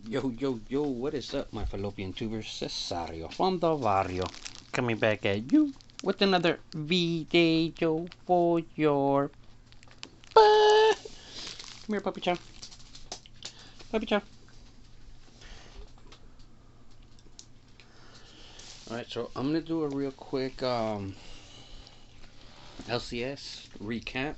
Yo, yo, yo, what is up, my fallopian tubers? Cesario from the barrio, coming back at you with another video for your butt. Come here, puppy chow. Puppy chow. Alright, so I'm gonna do a real quick LCS recap.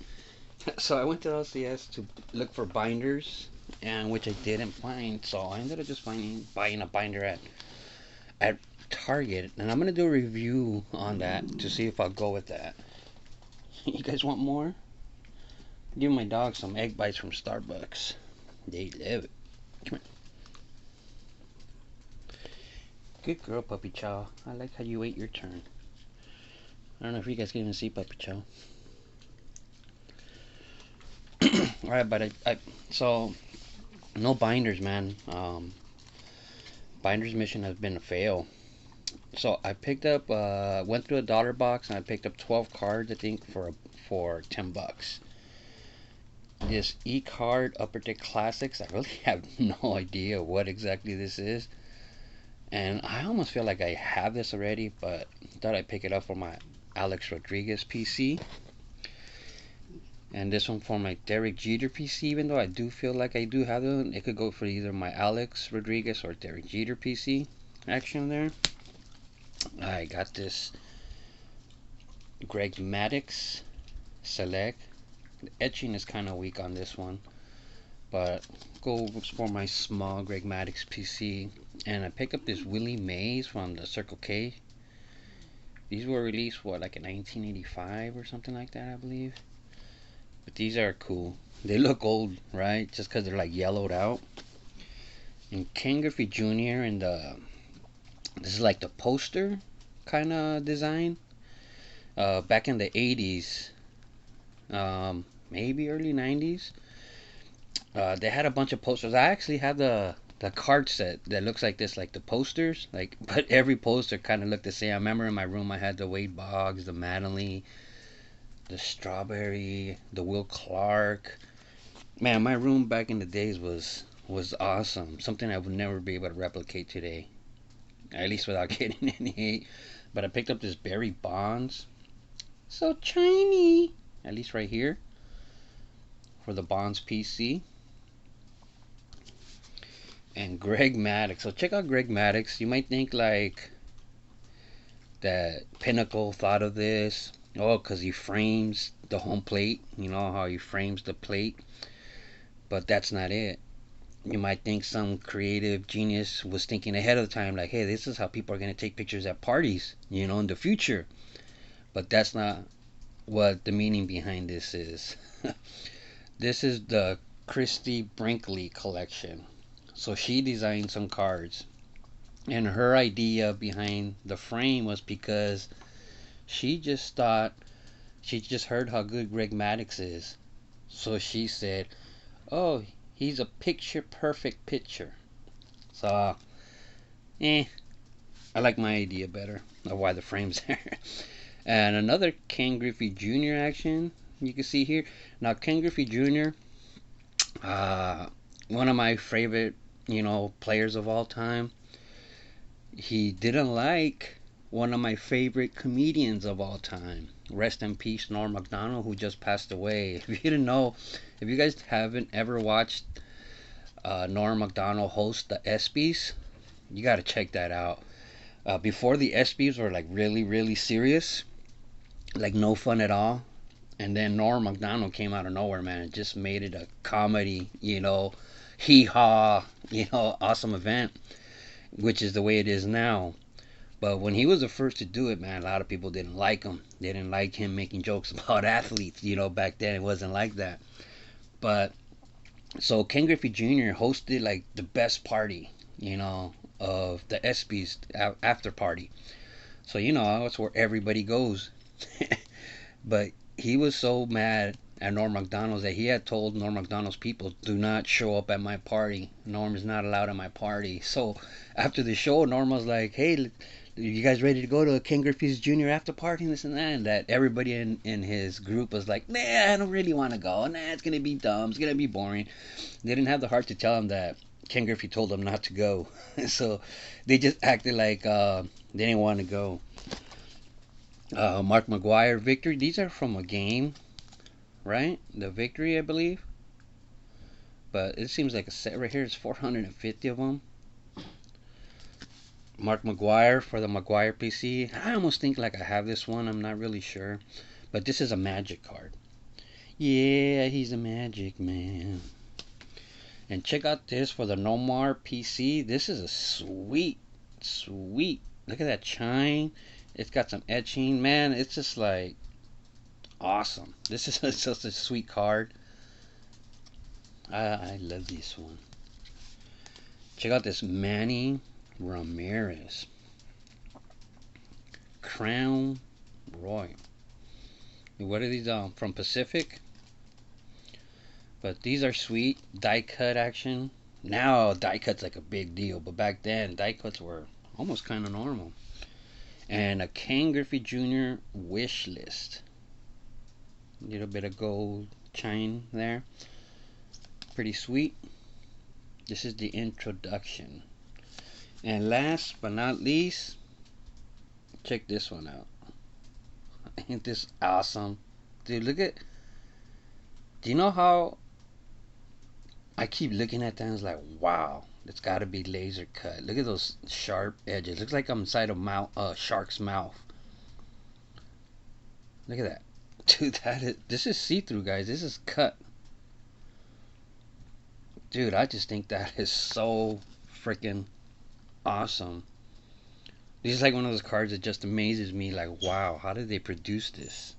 So I went to LCS to look for binders, and which I didn't find, so I ended up just buying a binder at Target, and I'm gonna do a review on that to see if I'll go with that. You guys want more? Give my dog some egg bites from Starbucks. They love it. Come here. Good girl, Puppy Chow. I like how you ate your turn. I don't know if you guys can even see Puppy Chow. Alright, but so no binders, man. Binders mission has been a fail. So I picked up, went through a dollar box, and I picked up 12 cards, I think, for $10. This e-card Upper Deck Classics, I really have no idea what exactly this is, and I almost feel like I have this already, but thought I'd pick it up for my Alex Rodriguez PC, and this one for my Derek Jeter PC. Even though I do feel like I do have it, it could go for either my Alex Rodriguez or Derek Jeter PC action there. I got this Greg Maddux Select. The etching is kind of weak on this one, but go for my small Greg Maddux PC. And I picked up this Willie Mays from the Circle K. These were released, what, like in 1985 or something like that, I believe. But these are cool. They look old, right? Just because they're like yellowed out. And Ken Griffey Jr. and this is like the poster kind of design. Back in the 80s, maybe early 90s, they had a bunch of posters. I actually have the card set that looks like this, like the posters, like, but every poster kind of looked the same. I remember in my room I had the Wade Boggs, the Mattingly, the Strawberry, the Will Clark. Man, my room back in the days was awesome. Something I would never be able to replicate today, at least without getting any hate. But I picked up this Barry Bonds, so shiny, at least right here, for the Bonds PC. And Greg Maddux. So check out Greg Maddux. You might think like that Pinnacle thought of this. Oh, because he frames the home plate. You know how he frames the plate. But that's not it. You might think some creative genius was thinking ahead of the time, like, hey, this is how people are going to take pictures at parties, you know, in the future. But that's not what the meaning behind this is. This is the Christy Brinkley collection. So she designed some cards, and her idea behind the frame was because she just heard how good Greg Maddux is. So she said, oh, he's a picture perfect pitcher. So I like my idea better of why the frame's there. And another Ken Griffey Jr. action you can see here. Now Ken Griffey Jr., one of my favorite, players of all time. He didn't like one of my favorite comedians of all time. Rest in peace, Norm Macdonald, who just passed away. If you didn't know, if you guys haven't ever watched Norm Macdonald host the ESPYs, you got to check that out. Before the ESPYs were like really, really serious, like no fun at all. And then Norm Macdonald came out of nowhere, man. It just made it a comedy, hee-haw, awesome event, which is the way it is now. But when he was the first to do it, man, a lot of people didn't like him. They didn't like him making jokes about athletes. Back then it wasn't like that. But so Ken Griffey Jr. hosted like the best party, of the ESPYs after party. So that's where everybody goes. But he was so mad at Norm Macdonald's that he had told Norm Macdonald's people, do not show up at my party. Norm is not allowed at my party. So after the show, Norm was like, hey, you guys ready to go to Ken Griffey's Jr. after party and this and that? And that everybody in his group was like, nah, I don't really want to go. Nah, it's going to be dumb. It's going to be boring. They didn't have the heart to tell him that Ken Griffey told them not to go. So they just acted like they didn't want to go. Mark McGuire, Victory. These are from a game, right? The Victory, I believe. But it seems like a set right here. It's 450 of them. Mark McGuire for the McGuire PC. I almost think like I have this one. I'm not really sure. But this is a Magic card. Yeah, he's a Magic man. And check out this for the Nomar PC. This is a sweet, sweet. Look at that chime. It's got some etching. Man, it's just like awesome. This is such a sweet card. I love this one. Check out this Manny Ramirez. Crown Royal. What are these from Pacific? But these are sweet. Die cut action. Now die cut's like a big deal, but back then die cuts were almost kind of normal. And a Ken Griffey Jr. wish list. A little bit of gold chine there. Pretty sweet. This is the introduction. And last but not least, check this one out. Ain't this awesome? Dude, look at. Do you know how I keep looking at that and it's like, wow, it's got to be laser cut. Look at those sharp edges. Looks like I'm inside a shark's mouth. Look at that. Dude, this is see-through, guys. This is cut. Dude, I just think that is so freaking awesome. This is like one of those cards that just amazes me. Like, wow, how did they produce this?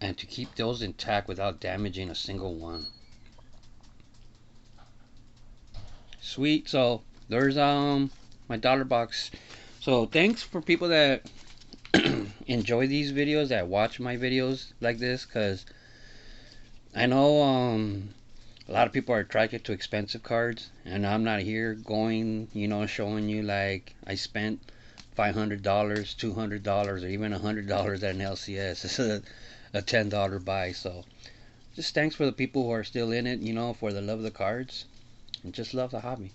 And to keep those intact without damaging a single one. Sweet. So there's my dollar box. So thanks for people that enjoy these videos, that watch my videos like this, because I know a lot of people are attracted to expensive cards, and I'm not here going, showing you like I spent $500, $200, or even $100 at an LCS. This is a $10 buy. So just thanks for the people who are still in it, for the love of the cards and just love the hobby.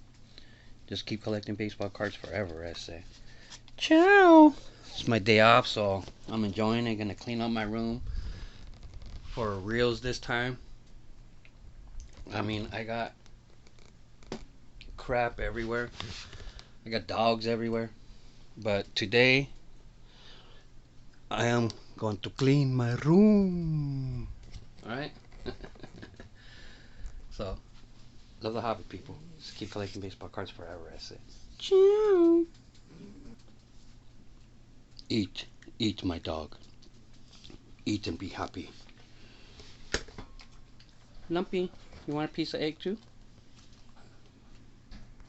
Just keep collecting baseball cards forever, I say. Ciao. It's my day off, so I'm enjoying it. Gonna clean up my room for reals this time. I mean, I got crap everywhere. I got dogs everywhere. But today I am going to clean my room. Alright? So, love the hobby, people. Just keep collecting baseball cards forever, I say. Ciao. Eat. Eat, my dog. Eat and be happy. Lumpy, you want a piece of egg too?